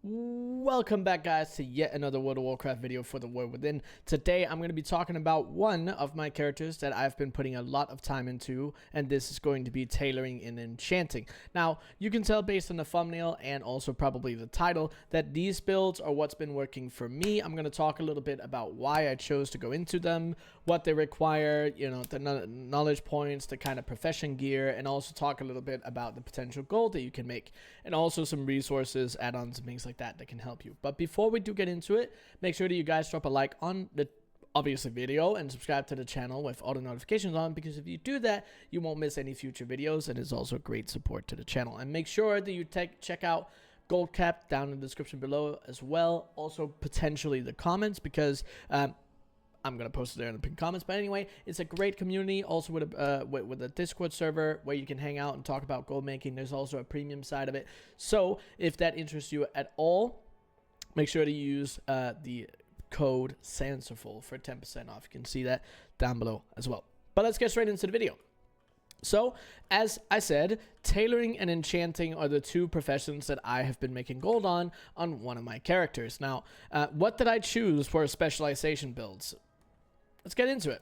Welcome back, guys, to yet another World of Warcraft video for the World Within. Today I'm going to be talking about one of my characters that I've been putting a lot of time into, and this is going to be Tailoring and Enchanting. Now, you can tell based on the thumbnail and also probably the title that these builds are what's been working for me. I'm going to talk a little bit about why I chose to go into them, what they require, you know, the knowledge points, the kind of profession gear, and also talk a little bit about the potential gold that you can make, and also some resources, add-ons, and things like that can help you. But before we do get into it, make sure that you guys drop a like on the obviously video and subscribe to the channel with all the notifications on, because if you do that, you won't miss any future videos, and it's also great support to the channel. And make sure that you check out Goldcap down in the description below as well, also potentially the comments, because I'm gonna post it there in the pinned comments. But anyway, it's a great community, also with a Discord server where you can hang out and talk about gold making. There's also a premium side of it, so if that interests you at all, make sure to use the code Sanserful for 10% off. You can see that down below as well. But let's get straight into the video. So, as I said, tailoring and enchanting are the two professions that I have been making gold on one of my characters. Now, what did I choose for specialization builds? Let's get into it.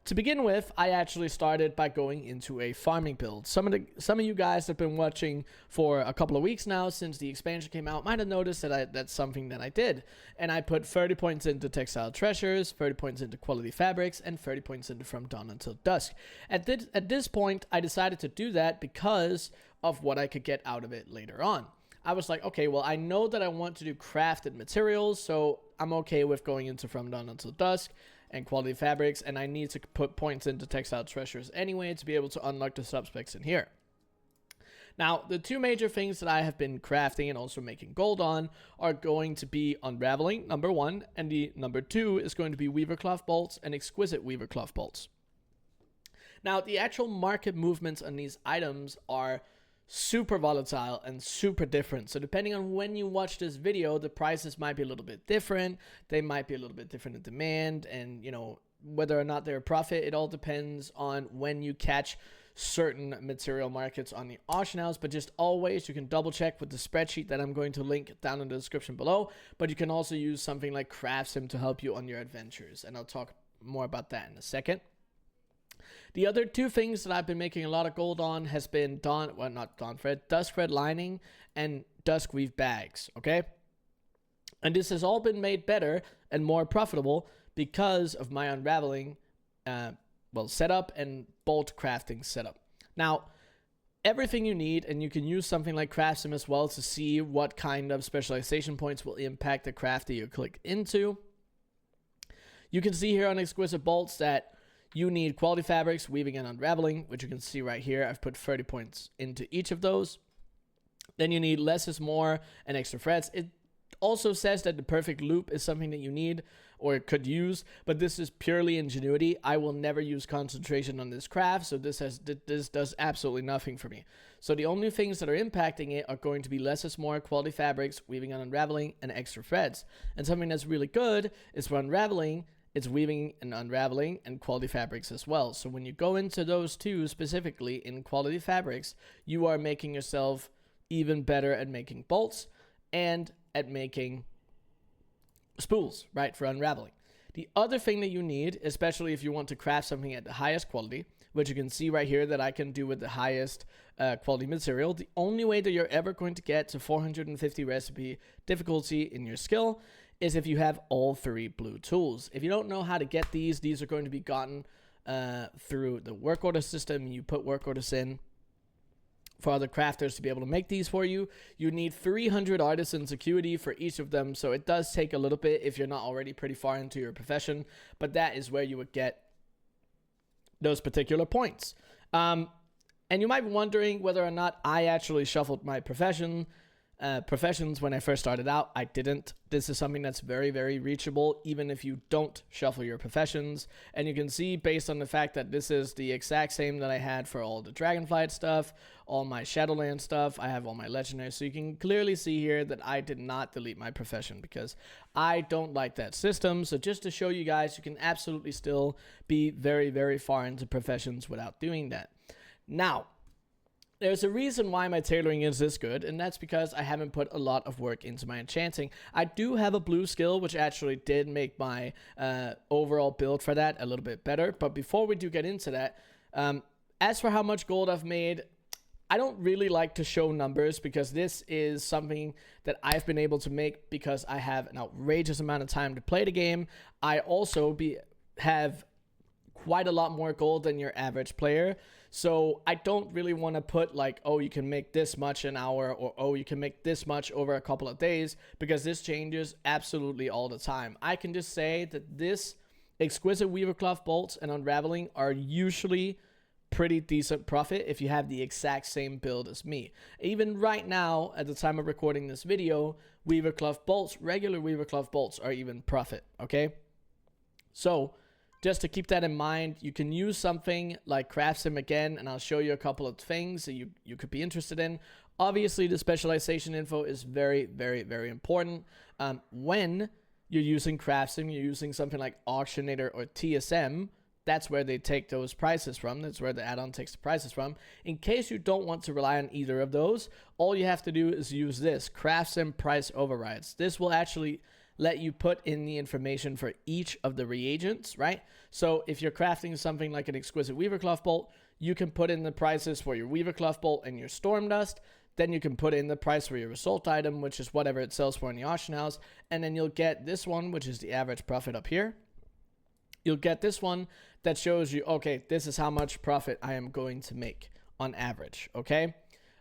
To begin with, I actually started by going into a farming build. Some of you guys have been watching for a couple of weeks now since the expansion came out might have noticed that that's something that I did. And I put 30 points into textile treasures, 30 points into quality fabrics, and 30 points into from dawn until dusk. At this point, I decided to do that because of what I could get out of it later on. I was like, okay, well, I know that I want to do crafted materials, so I'm okay with going into from dawn until dusk and quality fabrics, and I need to put points into textile treasures anyway to be able to unlock the subspecs in here. Now, the two major things that I have been crafting and also making gold on are going to be unraveling, number one, and the number two is going to be weaver cloth bolts and exquisite weaver cloth bolts. Now, the actual market movements on these items are super volatile and super different. So depending on when you watch this video, the prices might be a little bit different. They might be a little bit different in demand, and you know, whether or not they're a profit, it all depends on when you catch certain material markets on the auction house. But just always, you can double check with the spreadsheet that I'm going to link down in the description below. But you can also use something like CraftSim to help you on your adventures, and I'll talk more about that in a second. The other two things that I've been making a lot of gold on has been dusk thread lining and dusk weave bags, okay? And this has all been made better and more profitable because of my unraveling setup and bolt crafting setup. Now, everything you need, and you can use something like CraftSim as well to see what kind of specialization points will impact the craft that you click into. You can see here on Exquisite Bolts that you need quality fabrics, weaving, and unraveling, which you can see right here. I've put 30 points into each of those. Then you need less is more and extra threads. It also says that the perfect loop is something that you need or could use, but this is purely ingenuity. I will never use concentration on this craft, so this does absolutely nothing for me. So the only things that are impacting it are going to be less is more, quality fabrics, weaving and unraveling, and extra threads. And something that's really good is for unraveling, it's weaving and unraveling and quality fabrics as well. So when you go into those two specifically in quality fabrics, you are making yourself even better at making bolts and at making spools, right, for unraveling. The other thing that you need, especially if you want to craft something at the highest quality, which you can see right here that I can do with the highest quality material, the only way that you're ever going to get to 450 recipe difficulty in your skill is if you have all three blue tools. If you don't know how to get these are going to be gotten through the work order system. You put work orders in for other crafters to be able to make these for you. You need 300 artisans acuity for each of them, so it does take a little bit if you're not already pretty far into your profession, but that is where you would get those particular points. And you might be wondering whether or not I actually shuffled my professions when I first started out. I didn't. This is something that's very, very reachable, even if you don't shuffle your professions. And you can see based on the fact that this is the exact same that I had for all the Dragonflight stuff, all my Shadowland stuff, I have all my legendaries. So you can clearly see here that I did not delete my profession because I don't like that system. So just to show you guys, you can absolutely still be very, very far into professions without doing that. Now, There's a reason why my tailoring is this good, and that's because I haven't put a lot of work into my enchanting. I do have a blue skill, which actually did make my overall build for that a little bit better. But before we do get into that, as for how much gold I've made, I don't really like to show numbers because this is something that I've been able to make because I have an outrageous amount of time to play the game. I also have quite a lot more gold than your average player. So I don't really want to put like, oh, you can make this much an hour, or oh, you can make this much over a couple of days, because this changes absolutely all the time. I can just say that this exquisite weaver cloth bolts and unraveling are usually pretty decent profit if you have the exact same build as me. Even right now, at the time of recording this video, weaver cloth bolts, regular weaver cloth bolts, are even profit, okay? So just to keep that in mind, you can use something like Craftsim again, and I'll show you a couple of things that you could be interested in. Obviously, the specialization info is very, very, very important. When you're using Craftsim, you're using something like Auctionator or TSM, that's where they take those prices from. That's where the add-on takes the prices from. In case you don't want to rely on either of those, all you have to do is use this, Craftsim price overrides. This will actually let you put in the information for each of the reagents, right? So if you're crafting something like an exquisite weaver cloth bolt, you can put in the prices for your weaver cloth bolt and your storm dust. Then you can put in the price for your assault item, which is whatever it sells for in the auction house. And then you'll get this one, which is the average profit up here. You'll get this one that shows you, okay, this is how much profit I am going to make on average, okay?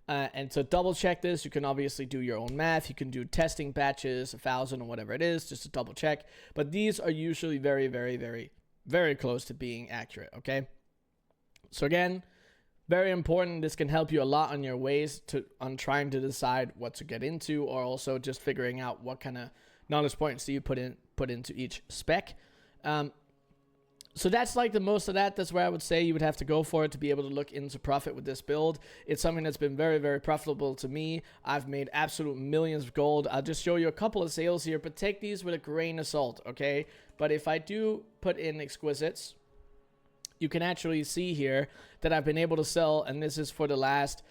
And to double check this, you can obviously do your own math. You can do testing batches, 1,000 or whatever it is, just to double check. But these are usually very, very, very, very close to being accurate, okay? So again, very important. This can help you a lot on your ways on trying to decide what to get into, or also just figuring out what kind of knowledge points do you put into each spec. So that's like the most of that. That's where I would say you would have to go for it to be able to look into profit with this build. It's something that's been very, very profitable to me. I've made absolute millions of gold. I'll just show you a couple of sales here, but take these with a grain of salt, okay? But if I do put in exquisites, you can actually see here that I've been able to sell, and this is for the last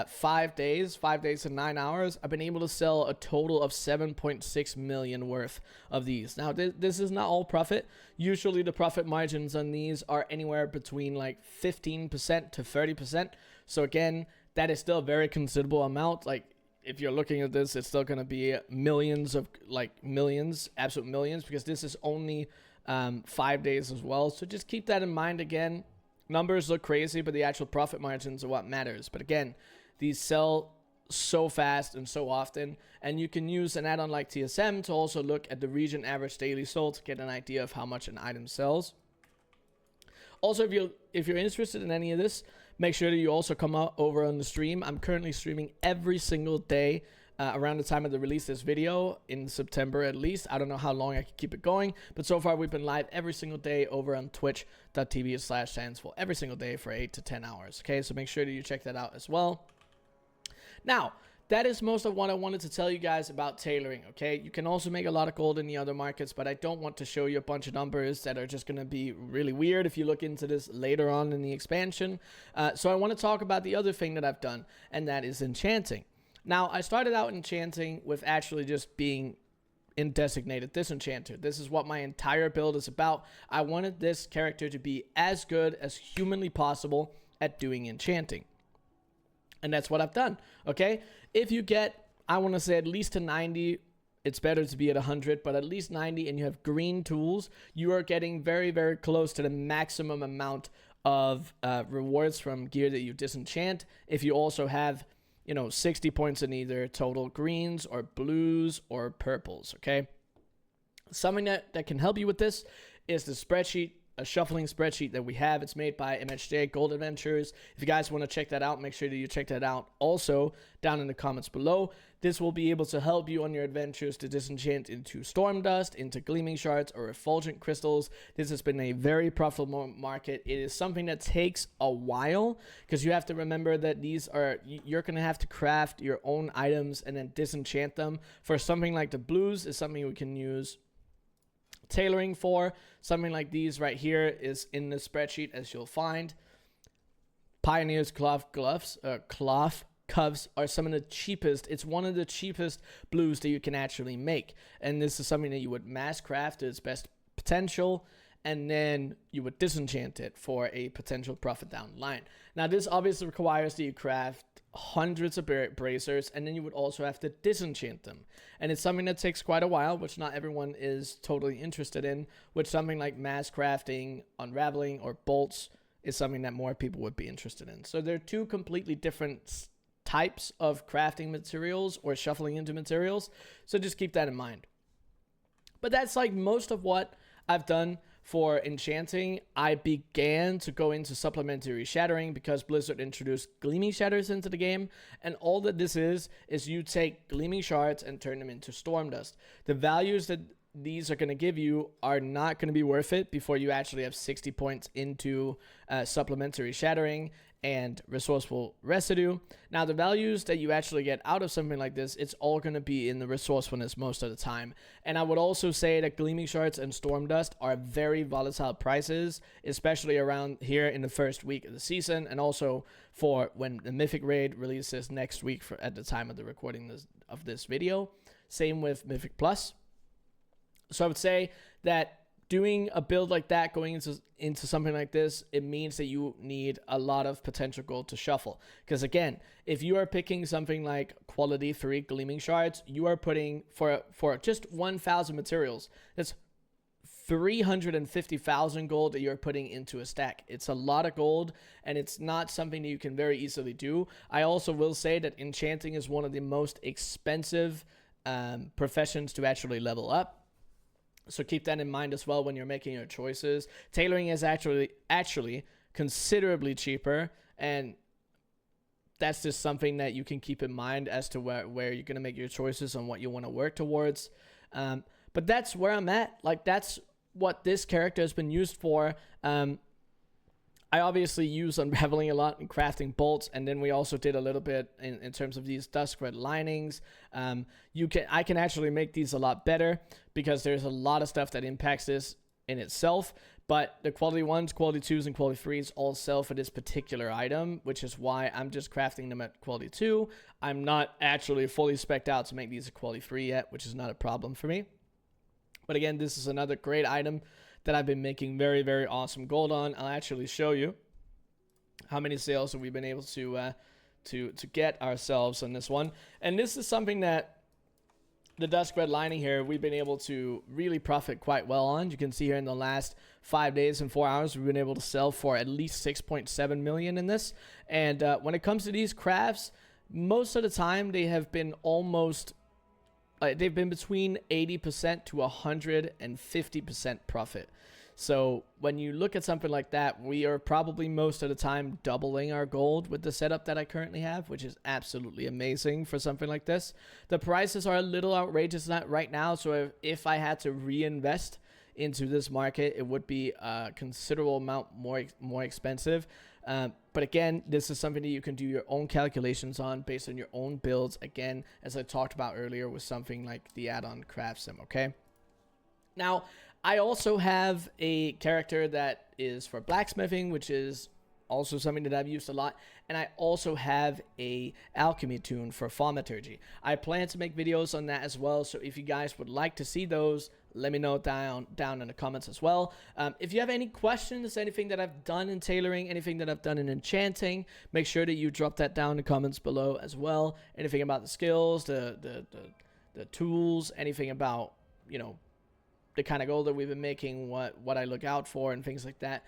5 days and 9 hours, I've been able to sell a total of 7.6 million worth of these. Now, this is not all profit. Usually the profit margins on these are anywhere between like 15% to 30%. So again, that is still a very considerable amount. Like, if you're looking at this, it's still going to be millions of, like millions, absolute millions, because this is only 5 days as well. So just keep that in mind. Again, numbers look crazy, but the actual profit margins are what matters. But again, these sell so fast and so often, and you can use an add-on like TSM to also look at the region average daily sold to get an idea of how much an item sells. Also, if you're interested in any of this, make sure that you also come out over on the stream. I'm currently streaming every single day around the time of the release of this video, in September at least. I don't know how long I can keep it going, but so far we've been live every single day over on twitch.tv/Sansful every single day for 8 to 10 hours. Okay, so make sure that you check that out as well. Now, that is most of what I wanted to tell you guys about tailoring, okay? You can also make a lot of gold in the other markets, but I don't want to show you a bunch of numbers that are just going to be really weird if you look into this later on in the expansion. So I want to talk about the other thing that I've done, and that is enchanting. Now, I started out enchanting with actually just being in designated disenchanter. This is what my entire build is about. I wanted this character to be as good as humanly possible at doing enchanting. And that's what I've done, okay? If you get, I want to say at least to 90, it's better to be at 100, but at least 90, and you have green tools, you are getting very, very close to the maximum amount of rewards from gear that you disenchant. If you also have, 60 points in either total greens or blues or purples, okay? Something that can help you with this is the spreadsheet, a shuffling spreadsheet that we have. It's made by MHJ Gold Adventures. If you guys want to check that out, make sure that you check that out also down in the comments below. This will be able to help you on your adventures to disenchant into storm dust, into gleaming shards, or effulgent crystals. This has been a very profitable market. It is something that takes a while, because you have to remember that you're going to have to craft your own items and then disenchant them. For something like the blues is something we can use tailoring for. Something like these right here is in the spreadsheet, as you'll find. Pioneer's cloth cuffs are some of the cheapest. It's one of the cheapest blues that you can actually make. And this is something that you would mass craft to its best potential, and then you would disenchant it for a potential profit down the line. Now, this obviously requires that you craft hundreds of bracers, and then you would also have to disenchant them. And it's something that takes quite a while, which not everyone is totally interested in, which something like mass crafting, unraveling, or bolts is something that more people would be interested in. So they're two completely different types of crafting materials or shuffling into materials. So just keep that in mind. But that's like most of what I've done for enchanting. I began to go into supplementary shattering because Blizzard introduced gleaming shatters into the game, and all that this is you take gleaming shards and turn them into storm dust. The values that these are going to give you are not going to be worth it before you actually have 60 points into supplementary shattering and resourceful residue. Now, the values that you actually get out of something like this, it's all going to be in the resourcefulness most of the time. And I would also say that gleaming shards and storm dust are very volatile prices, especially around here in the first week of the season, and also for when the Mythic Raid releases next week at the time of the recording of this video. Same with Mythic Plus. So I would say that doing a build like that, going into something like this, it means that you need a lot of potential gold to shuffle. Because again, if you are picking something like quality 3 gleaming shards, you are putting for just 1,000 materials, that's 350,000 gold that you're putting into a stack. It's a lot of gold, and it's not something that you can very easily do. I also will say that enchanting is one of the most expensive professions to actually level up. So keep that in mind as well when you're making your choices. Tailoring is actually considerably cheaper, and that's just something that you can keep in mind as to where you're going to make your choices on what you want to work towards. But that's where I'm at. Like, that's what this character has been used for. I obviously use unraveling a lot and crafting bolts, and then we also did a little bit in terms of these dusk red linings. I can actually make these a lot better because there's a lot of stuff that impacts this in itself, but the quality 1s, quality 2s, and quality 3s all sell for this particular item, which is why I'm just crafting them at quality 2. I'm not actually fully spec'd out to make these a quality 3 yet, which is not a problem for me. But again, this is another great item that I've been making very, very awesome gold on. I'll actually show you how many sales that we've been able to get ourselves on this one. And this is something that the dusk red lining here, we've been able to really profit quite well on. You can see here in the last 5 days and 4 hours, we've been able to sell for at least 6.7 million in this. And when it comes to these crafts, most of the time they have been almost they've been between 80% to 150% profit. So when you look at something like that, we are probably most of the time doubling our gold with the setup that I currently have, which is absolutely amazing for something like this. The prices are a little outrageous right now, so if I had to reinvest into this market, it would be a considerable amount more expensive. But again, this is something that you can do your own calculations on based on your own builds. Again, as I talked about earlier with something like the add-on craft sim, okay? Now, I also have a character that is for blacksmithing, which is also something that I've used a lot. And I also have a alchemy tune for thaumaturgy. I plan to make videos on that as well. So if you guys would like to see those, let me know down in the comments as well. If you have any questions, anything that I've done in tailoring, anything that I've done in enchanting, make sure that you drop that down in the comments below as well. Anything about the skills, the tools, anything about, you know, the kind of gold that we've been making, what I look out for, and things like that.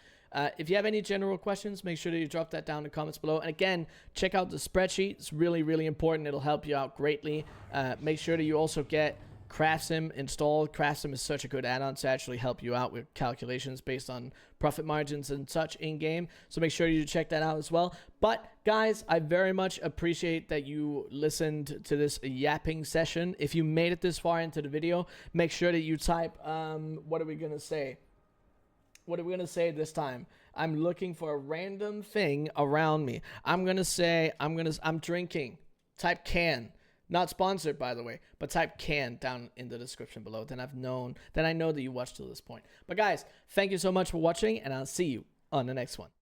If you have any general questions, make sure that you drop that down in the comments below. And again, check out the spreadsheet. It's really, really important. It'll help you out greatly. Make sure that you also get CraftSim installed. CraftSim is such a good add-on to actually help you out with calculations based on profit margins and such in-game. So make sure you check that out as well. But guys, I very much appreciate that you listened to this yapping session. If you made it this far into the video, make sure that you type, what are we going to say? What are we going to say this time? I'm looking for a random thing around me. I'm going to say, I'm drinking. Type can. Not sponsored, by the way, but type can down in the description below. Then I know that you watched till this point. But guys, thank you so much for watching, and I'll see you on the next one.